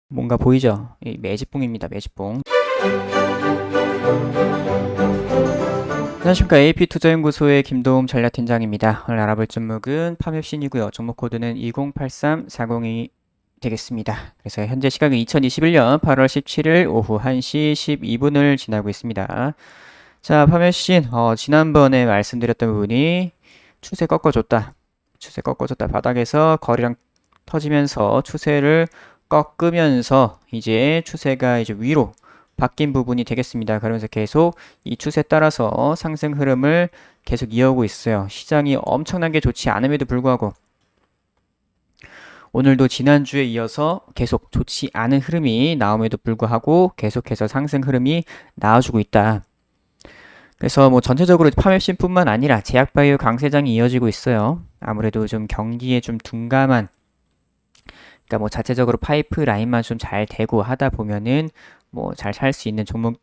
뭔가 보이죠? 이 매집봉입니다. 매집봉. 안녕하십니까. AP투자연구소의 김도움 전략팀장입니다. 오늘 알아볼 종목은 파맵신이고요. 종목 코드는 2083-402 되겠습니다. 그래서 현재 시각은 2021년 8월 17일 오후 1시 12분을 지나고 있습니다. 자, 파맵신 지난번에 말씀드렸던 부분이 추세 꺾어줬다. 추세 꺾어줬다. 바닥에서 거래량 터지면서 추세를 꺾으면서 이제 추세가 이제 위로 바뀐 부분이 되겠습니다. 그러면서 계속 이 추세 따라서 상승 흐름을 계속 이어오고 있어요. 시장이 엄청나게 좋지 않음에도 불구하고 오늘도 지난주에 이어서 계속 좋지 않은 흐름이 나옴에도 불구하고 계속해서 상승 흐름이 나와주고 있다. 그래서 뭐 전체적으로 파맵신뿐만 아니라 제약바이오 강세장이 이어지고 있어요. 아무래도 좀 경기에 좀 둔감한, 그러니까 뭐 자체적으로 파이프 라인만 좀 잘 되고 하다 보면은 뭐 잘 살 수 있는 종목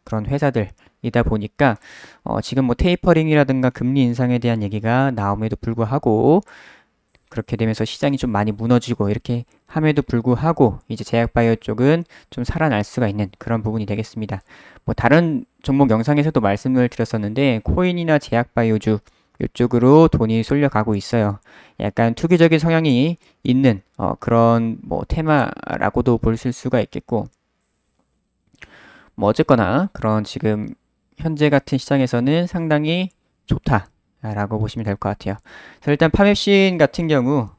그런 회사들이다 보니까 지금 뭐 테이퍼링이라든가 금리 인상에 대한 얘기가 나옴에도 불구하고 그렇게 되면서 시장이 좀 많이 무너지고 이렇게 함에도 불구하고 이제 제약바이오 쪽은 좀 살아날 수가 있는 그런 부분이 되겠습니다. 뭐 다른 종목 영상에서도 말씀을 드렸었는데 코인이나 제약바이오주 이쪽으로 돈이 쏠려가고 있어요. 약간 투기적인 성향이 있는 그런 뭐 테마라고도 볼 수가 있겠고, 뭐 어쨌거나 그런 지금 현재 같은 시장에서는 상당히 좋다라고 보시면 될 것 같아요. 그래서 일단 파맵신 같은 경우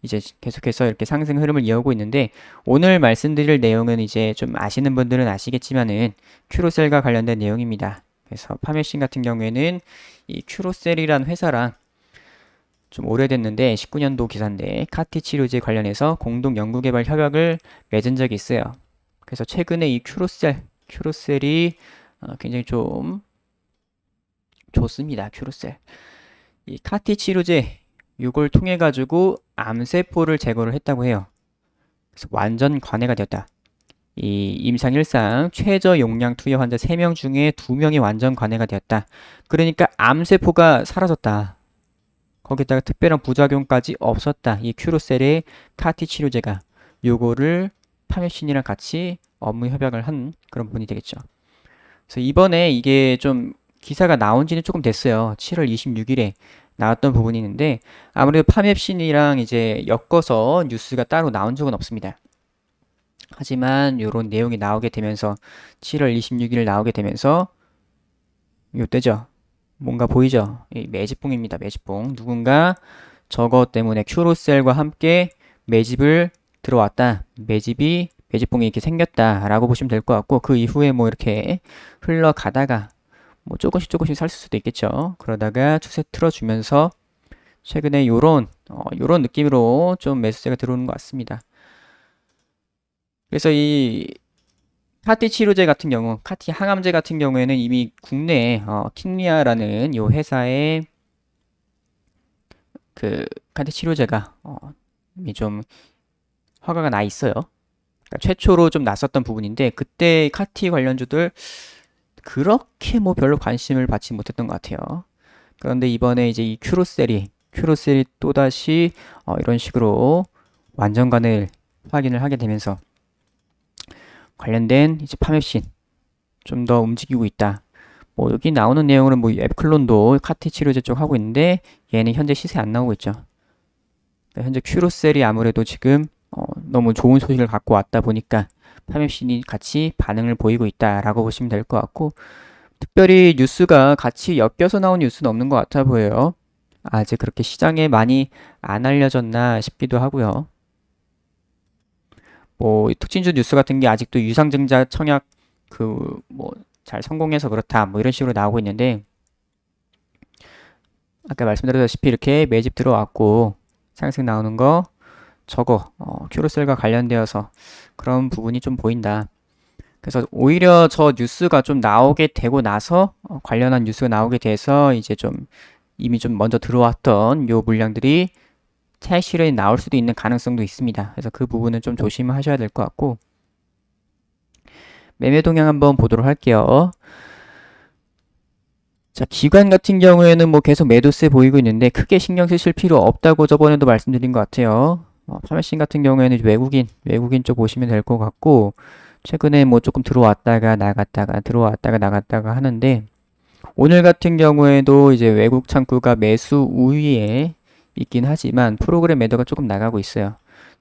이제 계속해서 이렇게 상승 흐름을 이어오고 있는데, 오늘 말씀드릴 내용은 이제 좀 아시는 분들은 아시겠지만은 큐로셀과 관련된 내용입니다. 그래서 파맵신 같은 경우에는 이 큐로셀이란 회사랑 좀 오래됐는데 19년도 기사인데 카티 치료제 관련해서 공동 연구개발 협약을 맺은 적이 있어요. 그래서 최근에 이 큐로셀이 굉장히 좀 좋습니다. 큐로셀. 이 카티 치료제 이걸 통해 가지고 암세포를 제거를 했다고 해요. 그래서 완전 관해가 되었다. 이 임상 1상 최저 용량 투여 환자 3명 중에 2명이 완전 관해가 되었다. 그러니까 암세포가 사라졌다. 거기다가 특별한 부작용까지 없었다. 이 큐로셀의 카티 치료제가 요거를 파메신이랑 같이 업무 협약을 한 그런 부분이 되겠죠. 그래서 이번에 이게 좀 기사가 나온 지는 조금 됐어요. 7월 26일에 나왔던 부분이 있는데 아무래도 파맵신이랑 이제 엮어서 뉴스가 따로 나온 적은 없습니다. 하지만 이런 내용이 나오게 되면서 7월 26일 나오게 되면서 요때죠. 뭔가 보이죠? 이 매집봉입니다. 매집봉. 누군가 저거 때문에 큐로셀과 함께 매집을 들어왔다. 매집봉이 이렇게 생겼다라고 보시면 될 것 같고, 그 이후에 뭐 이렇게 흘러가다가 뭐 조금씩 살 수도 있겠죠. 그러다가 추세 틀어주면서 최근에 요런 느낌으로 좀 매수세가 들어오는 것 같습니다. 그래서 이 카티 치료제 같은 경우, 카티 항암제 같은 경우에는 이미 국내에 킹리아라는 요 회사의 그 카티 치료제가 이미 좀 허가가 나 있어요. 그러니까 최초로 좀 났었던 부분인데 그때 카티 관련주들 그렇게 뭐 별로 관심을 받지 못했던 것 같아요. 그런데 이번에 이제 이 큐로셀이 또다시 이런 식으로 완전관을 확인을 하게 되면서 관련된 이제 파맵신 좀 더 움직이고 있다. 뭐 여기 나오는 내용은 뭐 앱클론도 카티 치료제 쪽 하고 있는데 얘는 현재 시세 안 나오고 있죠. 현재 큐로셀이 아무래도 지금 너무 좋은 소식을 갖고 왔다 보니까 파맵신이 같이 반응을 보이고 있다라고 보시면 될 것 같고, 특별히 뉴스가 같이 엮여서 나온 뉴스는 없는 것 같아 보여요. 아직 그렇게 시장에 많이 안 알려졌나 싶기도 하고요. 뭐 특징주 뉴스 같은 게 아직도 유상증자 청약 그 뭐 잘 성공해서 그렇다 뭐 이런 식으로 나오고 있는데, 아까 말씀드렸다시피 이렇게 매집 들어왔고 상승 나오는 거 저거 큐로셀과 관련되어서 그런 부분이 좀 보인다. 그래서 오히려 저 뉴스가 좀 나오게 되고 나서 관련한 뉴스가 나오게 돼서 이제 좀 이미 좀 먼저 들어왔던 요 물량들이 차익 실현이 나올 수도 있는 가능성도 있습니다. 그래서 그 부분은 좀 조심하셔야 될 것 같고, 매매 동향 한번 보도록 할게요. 자, 기관 같은 경우에는 뭐 계속 매도세 보이고 있는데 크게 신경 쓰실 필요 없다고 저번에도 말씀드린 것 같아요. 파메신 같은 경우에는 외국인 쪽 보시면 될 것 같고, 최근에 뭐 조금 들어왔다가 나갔다가 들어왔다가 나갔다가 하는데, 오늘 같은 경우에도 이제 외국 창구가 매수 우위에 있긴 하지만 프로그램 매도가 조금 나가고 있어요.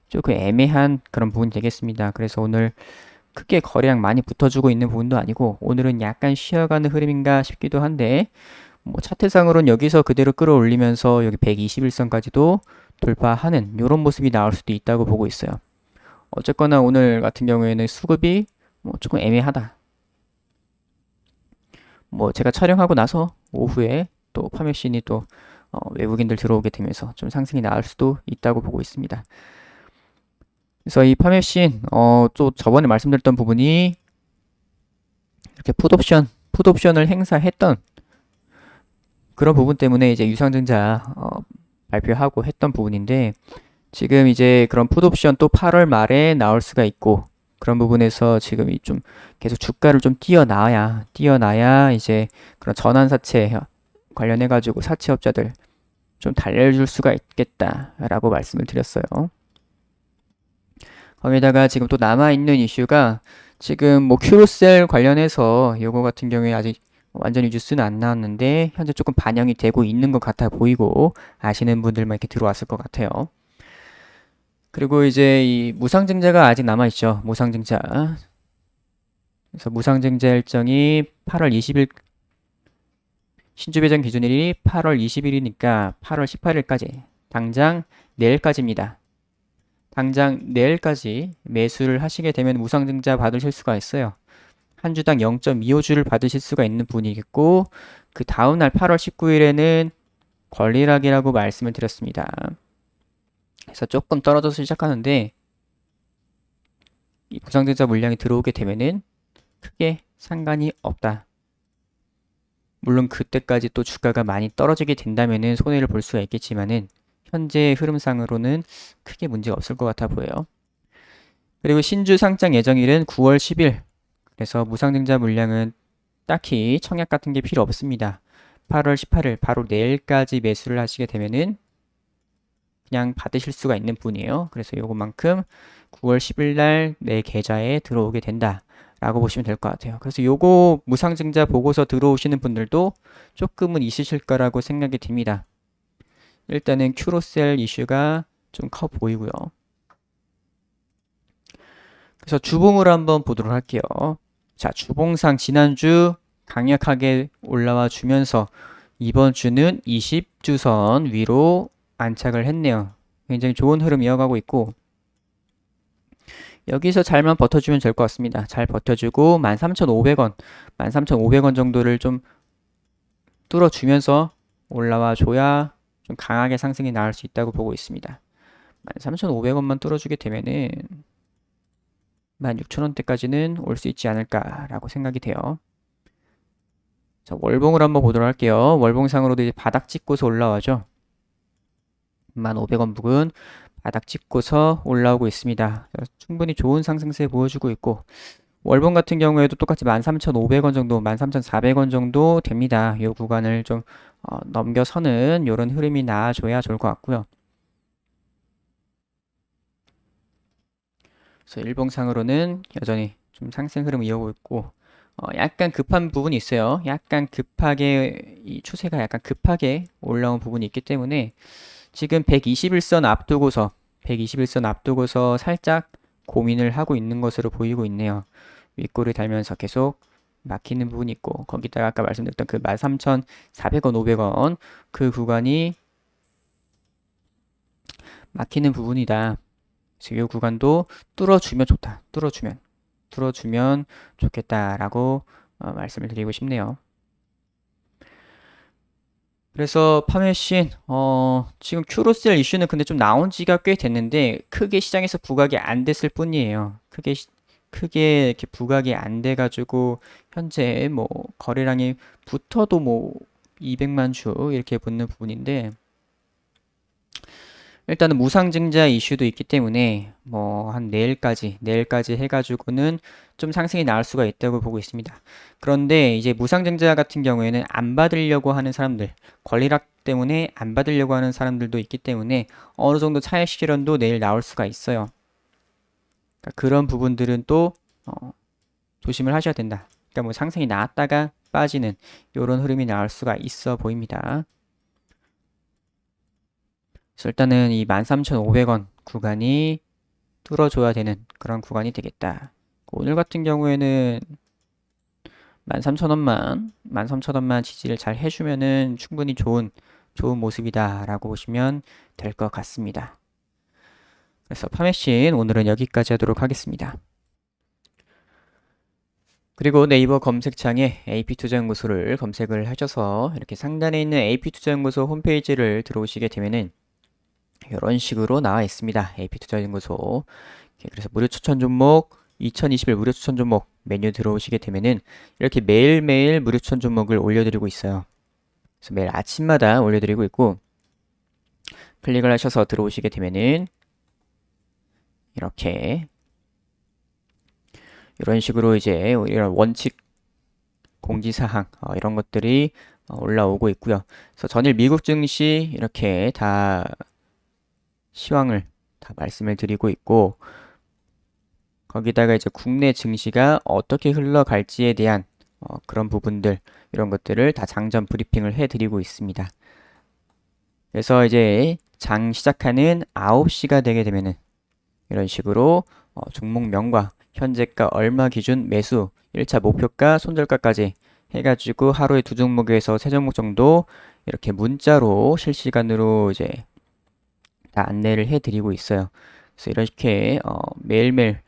조금 애매한 그런 부분이 되겠습니다. 그래서 오늘 크게 거래량 많이 붙어주고 있는 부분도 아니고 오늘은 약간 쉬어가는 흐름인가 싶기도 한데 뭐 차트상으로는 여기서 그대로 끌어올리면서 여기 121선까지도 돌파하는 이런 모습이 나올 수도 있다고 보고 있어요. 어쨌거나 오늘 같은 경우에는 수급이 뭐 조금 애매하다. 뭐 제가 촬영하고 나서 오후에 또 파메신이 또 외국인들 들어오게 되면서 좀 상승이 나올 수도 있다고 보고 있습니다. 그래서 이 파메신 또 저번에 말씀드렸던 부분이 이렇게 풋옵션을 행사했던 그런 부분 때문에 이제 유상증자 발표하고 했던 부분인데 지금 이제 그런 풋옵션 또 8월 말에 나올 수가 있고 그런 부분에서 지금 좀 계속 주가를 좀 뛰어나야 이제 그런 전환사채 관련해 가지고 사채업자들 좀 달래줄 수가 있겠다라고 말씀을 드렸어요. 거기다가 지금 또 남아있는 이슈가 지금 뭐 큐로셀 관련해서 요거 같은 경우에 아직 완전히 뉴스는 안 나왔는데 현재 조금 반영이 되고 있는 것 같아 보이고 아시는 분들만 이렇게 들어왔을 것 같아요. 그리고 이제 이 무상증자가 아직 남아있죠. 무상증자. 그래서 무상증자 일정이 8월 20일 신주 배정 기준일이 8월 20일이니까 8월 18일까지 당장 내일까지입니다. 당장 내일까지 매수를 하시게 되면 무상증자 받으실 수가 있어요. 한 주당 0.25주를 받으실 수가 있는 분이겠고 그 다음날 8월 19일에는 권리락이라고 말씀을 드렸습니다. 그래서 조금 떨어져서 시작하는데 이 무상증자 물량이 들어오게 되면은 크게 상관이 없다. 물론 그때까지 또 주가가 많이 떨어지게 된다면은 손해를 볼 수가 있겠지만은 현재 흐름상으로는 크게 문제가 없을 것 같아 보여요. 그리고 신주 상장 예정일은 9월 10일. 그래서 무상증자 물량은 딱히 청약 같은 게 필요 없습니다. 8월 18일 바로 내일까지 매수를 하시게 되면은 그냥 받으실 수가 있는 분이에요. 그래서 요것만큼 9월 10일 날 내 계좌에 들어오게 된다. 라고 보시면 될 것 같아요. 그래서 요거 무상증자 보고서 들어오시는 분들도 조금은 있으실 거라고 생각이 듭니다. 일단은 큐로셀 이슈가 좀 커 보이고요. 그래서 주봉을 한번 보도록 할게요. 자, 주봉상 지난주 강력하게 올라와 주면서 이번 주는 20주선 위로 안착을 했네요. 굉장히 좋은 흐름 이어가고 있고 여기서 잘만 버텨주면 될 것 같습니다. 잘 버텨주고 13,500원, 13,500원 정도를 좀 뚫어주면서 올라와 줘야 좀 강하게 상승이 나올 수 있다고 보고 있습니다. 13,500원만 뚫어주게 되면은 16,000원대까지는 올 수 있지 않을까라고 생각이 돼요. 자, 월봉을 한번 보도록 할게요. 월봉상으로도 이제 바닥 찍고서 올라와죠. 15,000원 부근 바닥 찍고서 올라오고 있습니다. 충분히 좋은 상승세 보여주고 있고 월봉 같은 경우에도 똑같이 13,500원 정도, 13,400원 정도 됩니다. 이 구간을 좀 넘겨서는 이런 흐름이 나와줘야 좋을 것 같고요. 그래서 일봉상으로는 여전히 좀 상승 흐름 이어오고 있고 약간 급한 부분이 있어요. 약간 급하게 이 추세가 약간 급하게 올라온 부분이 있기 때문에 지금 121선 앞두고서 살짝 고민을 하고 있는 것으로 보이고 있네요. 윗골을 달면서 계속 막히는 부분이 있고 거기다가 아까 말씀드렸던 그 13,400원, 500원 그 구간이 막히는 부분이다. 그래서 이 구간도 뚫어주면 좋다. 뚫어주면 좋겠다라고 말씀을 드리고 싶네요. 그래서 파메신 지금 큐로셀 이슈는 근데 좀 나온 지가 꽤 됐는데 크게 시장에서 부각이 안 됐을 뿐이에요. 크게 이렇게 부각이 안 돼 가지고 현재 뭐 거래량이 붙어도 뭐 200만 주 이렇게 붙는 부분인데 일단은 무상증자 이슈도 있기 때문에 뭐 한 내일까지 해가지고는 좀 상승이 나올 수가 있다고 보고 있습니다. 그런데 이제 무상증자 같은 경우에는 안 받으려고 하는 사람들, 권리락 때문에 안 받으려고 하는 사람들도 있기 때문에 어느 정도 차익 실현도 내일 나올 수가 있어요. 그러니까 그런 부분들은 또 조심을 하셔야 된다. 그러니까 뭐 상승이 나왔다가 빠지는 이런 흐름이 나올 수가 있어 보입니다. 그래서 일단은 이 13,500원 구간이 뚫어줘야 되는 그런 구간이 되겠다. 오늘 같은 경우에는 13,000원만 지지를 잘 해주면은 충분히 좋은 모습이다라고 보시면 될 것 같습니다. 그래서 파매신 오늘은 여기까지 하도록 하겠습니다. 그리고 네이버 검색창에 AP투자연구소를 검색을 하셔서 이렇게 상단에 있는 AP투자연구소 홈페이지를 들어오시게 되면은 이런 식으로 나와 있습니다. AP투자연구소. 그래서 무료 추천 종목 2021 무료 추천 종목 메뉴 들어오시게 되면은 이렇게 매일매일 무료 추천 종목을 올려드리고 있어요. 그래서 매일 아침마다 올려드리고 있고 클릭을 하셔서 들어오시게 되면은 이렇게 이런 식으로 이제 이런 원칙 공지사항 이런 것들이 올라오고 있고요. 그래서 전일 미국 증시 이렇게 다 시황을 다 말씀을 드리고 있고 거기다가 이제 국내 증시가 어떻게 흘러갈지에 대한 그런 부분들 이런 것들을 다 장전 브리핑을 해드리고 있습니다. 그래서 이제 장 시작하는 9시가 되게 되면은 이런 식으로 종목명과 현재가 얼마 기준 매수 1차 목표가 손절가까지 해가지고 하루에 2종목에서 3종목 정도 이렇게 문자로 실시간으로 이제 다 안내를 해드리고 있어요. 그래서 이렇게 매일매일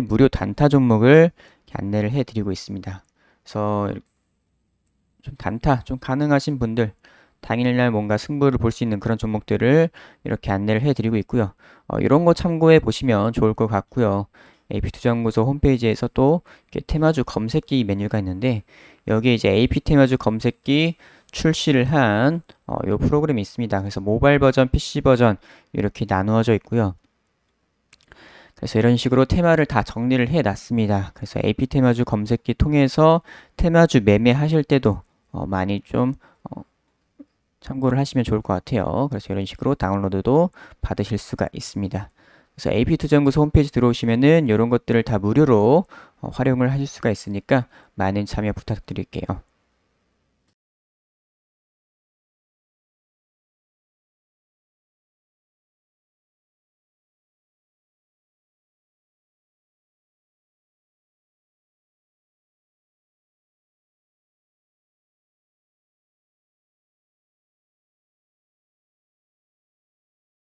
무료 단타 종목을 안내를 해드리고 있습니다. 그래서 좀 단타 좀 가능하신 분들 당일날 뭔가 승부를 볼 수 있는 그런 종목들을 이렇게 안내를 해드리고 있고요. 이런 거 참고해 보시면 좋을 것 같고요. AP투자연구소 홈페이지에서 또 테마주 검색기 메뉴가 있는데 여기에 이제 AP 테마주 검색기 출시를 한 요 프로그램이 있습니다. 그래서 모바일 버전, PC 버전 이렇게 나누어져 있고요. 그래서 이런 식으로 테마를 다 정리를 해 놨습니다. 그래서 AP 테마주 검색기 통해서 테마주 매매하실 때도 많이 좀 참고를 하시면 좋을 것 같아요. 그래서 이런 식으로 다운로드도 받으실 수가 있습니다. 그래서 AP투자연구소 홈페이지 들어오시면은 이런 것들을 다 무료로 활용을 하실 수가 있으니까 많은 참여 부탁드릴게요.